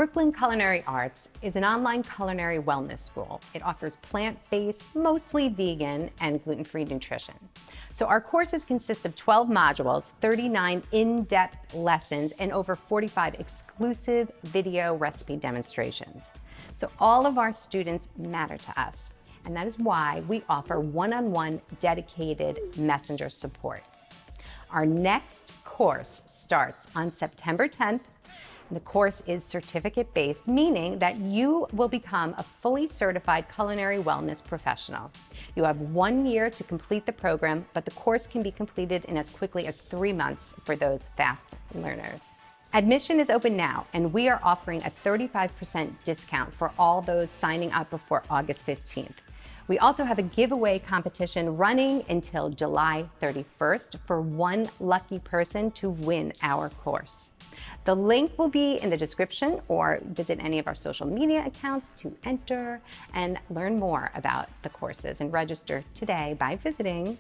Brooklyn Culinary Arts is an online culinary wellness school. It offers plant-based, mostly vegan, and gluten-free nutrition. So our courses consist of 12 modules, 39 in-depth lessons, and over 45 exclusive video recipe demonstrations. So all of our students matter to us, and that is why we offer one-on-one dedicated messenger support. Our next course starts on September 10th. The course is certificate-based, meaning that you will become a fully certified culinary wellness professional. You have 1 year to complete the program, but the course can be completed in as quickly as 3 months for those fast learners. Admission is open now, and we are offering a 35% discount for all those signing up before August 15th. We also have a giveaway competition running until July 31st for one lucky person to win our course. The link will be in the description, or visit any of our social media accounts to enter and learn more about the courses and register today by visiting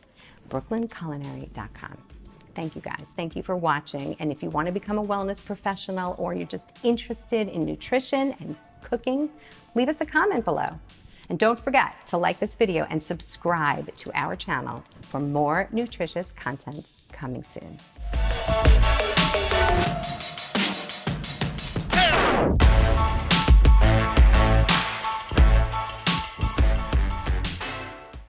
brooklynculinary.com. Thank you guys. Thank you for watching. And if you want to become a wellness professional or you're just interested in nutrition and cooking, leave us a comment below. And don't forget to like this video and subscribe to our channel for more nutritious content coming soon.